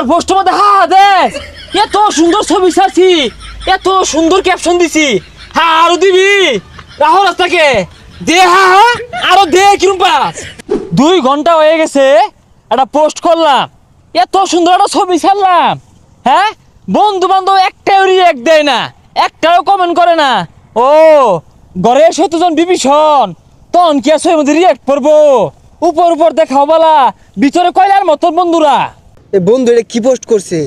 আমার পোস্টের মধ্যে হা হা দেখ, এত সুন্দর ছবি ছাড়ছি, এত সুন্দর ক্যাপশন দিছি। হ্যাঁ আরো দিবি, রাহো রাস্তাকে দে। হা হা আরো দে, কিরম পাস? 2 ঘন্টা হয়ে গেছে, একটা পোস্ট করলাম, এত সুন্দর একটা ছবি ছাড়লাম। হ্যাঁ, বন্ধু বান্ধব একটাও রিয়েক্ট দেয় না, একটাও কমেন্ট করে না। ও ঘরে 17 জন বিভীষণ, তখন কি আছে মধ্যে রিয়েক্ট করবো? উপর উপর দেখাও বলা, ভিতরে কয়লার মতন বন্ধুরা। এ বন্ধু এটা কি পোস্ট করছে?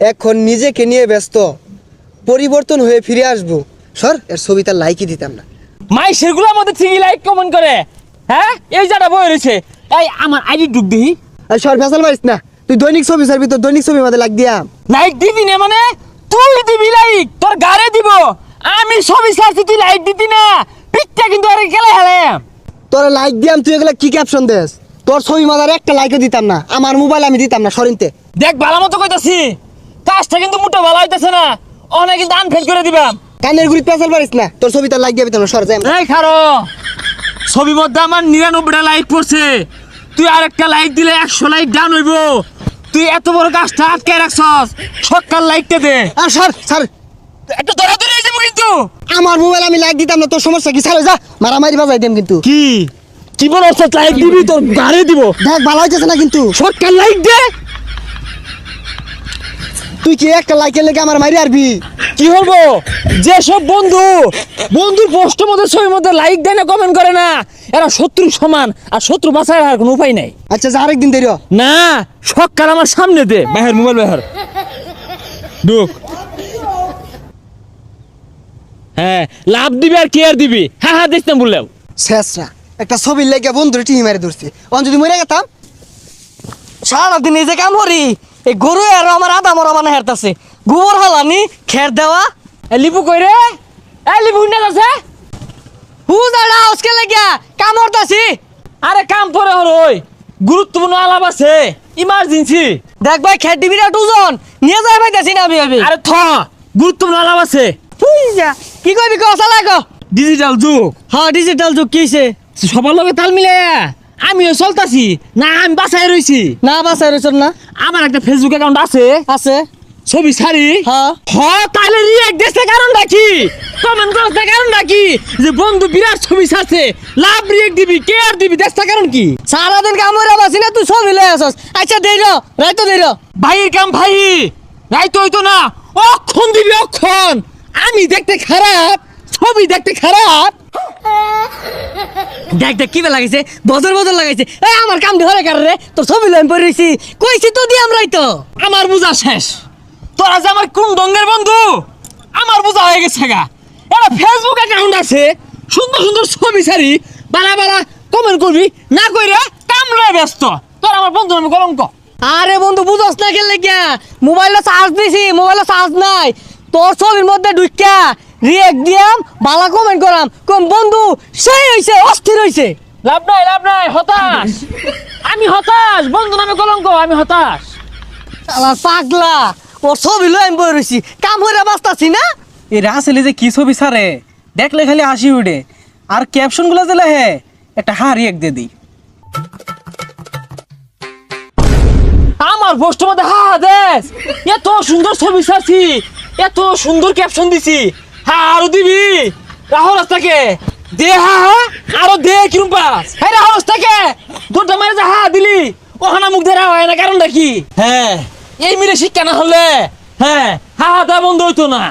এখন নিজেকে নিয়ে ব্যস্ত, পরিবর্তন হয়ে ফিরে আসবো। সর, এর ছবি তার লাইকই দিতাম না। মাই সেগুলো আমাদের ঠিকই লাইক কমেন্ট করে। হ্যাঁ, এই যাটা বই রয়েছে, এই আমার আইডি ঢুক দিই। আর সর ফেসাল মারিস না, তুই দৈনিক ছবি ছাড়বি, তোর দৈনিক ছবি আমাদের লাইক দিয়াম। লাইক দিবি না মানে? তুই দিবি লাইক, তোর গাড়ে দিব। আমি ছবি ছাড়ছি, তুই লাইক দিতি না, পিকটা কিন্তু আর খেলে হেলে। তোর লাইক দিয়াম, তুই এগুলা কি ক্যাপশন দেস? তোর ছবি মাদার একটা লাইকও দিতাম না, আমার মোবাইল আমি দিতাম না সরিনতে। দেখ ভালো মতো কইতাছি, কাজটা কিন্তু মোটা ভালো হইতাছে না, অনেক কিন্তু আনফেল করে দিবাম। কানের গুড়ি পেঁচাল পারিস না, তোর ছবি তার লাইক দিয়াবি না, সর যাই। এই খারো, ছবির মধ্যে আমার 99টা লাইক পড়ছে, তুই আরেকটা লাইক দিলে 100 লাইক ডাউন হইব। তুই এত বড় কাজটা আটকে রাখছস, সকাল লাইকটা দে। আর সর সর, একটু ধরাধরি হয়ে যাবো কিন্তু। আমার মোবাইল আমি লাইক দিতাম না, তোর সমস্যা কি? ছাড়ো যা, মারামারি বাজাই দেম কিন্তু। কি কি বলছ? লাইক দিবি, তোর গাড়ি দিব। দেখ ভালো হইতেছে না কিন্তু। সকাল লাইক দে। তুই কি একটা লাইকের লেগে আমার মারি আরবি? কি হবো? যেসব বন্ধুর পোস্টের মধ্যে ছবির মধ্যে লাইক দেয় না, কমেন্ট করে না, এরা শত্রু সমান, আর শত্রু বাঁচার আর কোনো উপায় নাই। আচ্ছা যা, আরেকদিন দেরি হ। না, সকাল আমার সামনে দে, বাহির মোবাইল বাহির ঢুক। হ্যাঁ, লাভ দিবি আর কেয়ার দিবি। হ্যাঁ হ্যাঁ দেখতাম বললেও শেষরা একটা ছবির লেগে বন্ধুর টিহি মারি ধরছি। অন যদি মরে গেতাম, সারাদিন এই যে কাম করি, এই গরু আর আমার আদা মরা মানে হেরতাছে, গোবর হালানি খের দেওয়া। লিপু কই রে? লিপু না আছে, হুদাড়া আজকে লাগিয়া কাম করতাছি। আরে কাম পরে হরই, গুরুত্বপূর্ণ আলাপ আছে, ইমার্জেন্সি। দেখ ভাই, খের দিবি না টুজন নিয়ে যাই পাইতাছি না আমি। আরে গুরুত্বপূর্ণ আলাপ আছে। কি কইবি ক, চালা ক। ডিজিটাল যুগ, হ্যাঁ ডিজিটাল যুগ, কি হইছে? সবার লগে তাল মিলে আমিও চলতাছি না, আমি বাসায় রইছি। না বাসায় রইছ না? আমার একটা ফেসবুক অ্যাকাউন্ট আছে, আছে। ছবি ছাড়ি। হ্যাঁ তাহলে রিয়েক্ট দেশে কারণটা কি? কমেন্ট করতে কারণটা কি? যে বন্ধু বিরাট ছবি ছাড়ছে, লাভ রিয়েক্ট দিবি, কেয়ার দিবি, দেশটা কারণ কি? সারাদিন কাম করে বাসি না, তুই ছবি লয়ে আসস। আচ্ছা দেই র, রাইতো দেই র। ভাইয়ের কাম ভাই, রাইতো হইতো না, অক্ষণ দিবি অক্ষণ। আমি দেখতে খারাপ, ছবি দেখতে খারাপ। দেখ দেখ কি বে লাগাইছে, বদর বদর লাগাইছে। এই আমার কাম ধরে কার রে, তোর ছবি লইম পড়ে রইছি, কইছি তো দি আমরাই তো। আমার বোঝা শেষ, তোরা যে আমার কোন ডঙ্গের বন্ধু, আমার বোঝা হয়ে গেছে গা। এটা ফেসবুক অ্যাকাউন্ট আছে, সুন্দর সুন্দর ছবি ছাড়ি, বালা বালা কমেন্ট করবি, না কইরা কামড়ে ব্যস্ত। তোর আমার বন্ধু আমি কলঙ্ক। আরে বন্ধু বুঝস না কেন লেগিয়া, মোবাইলে চার্জ দিছি, মোবাইলে চার্জ নাই। তোর ছবির মধ্যে ঢুকিয়া রিয়েক্ট দিয়াম, বালা কমেন্ট করাম, কোন বন্ধু সেই হইছে, অস্থির হইছে। লাভ নাই, হতাশ। আমি হতাশ, বন্ধু নামে কলঙ্ক, আমি হতাশ। শালা পাগলা, ওর ছবি লই আমি বই রইছি, কাম হইরা বাঁচতাছি না। এই রাসেলে যে কি ছবি ছাড়ে, দেখলে খালি হাসি উঠে। আর ক্যাপশন গুলো যে লেহে, একটা রিয়েক্ট দিয়ে দিই। আমার পোস্টের মধ্যে হা হা দেখ, এত সুন্দর ছবি ছাড়ছি, এত সুন্দর ক্যাপশন দিছি। হ্যাঁ আরো দিবি, রাহো রাস্তাকে দে। হা হা আরো দে, কিরম পাস? হ্যাঁ রাহো রাস্তাকে দুটো মারে যা হা দিলি, ওখানে মুখ ধরা হয় না, কারণটা কি? হ্যাঁ, এই মিলে শিক্ষা না হলে হ্যাঁ হা হা দেওয়া বন্ধ হইতো না।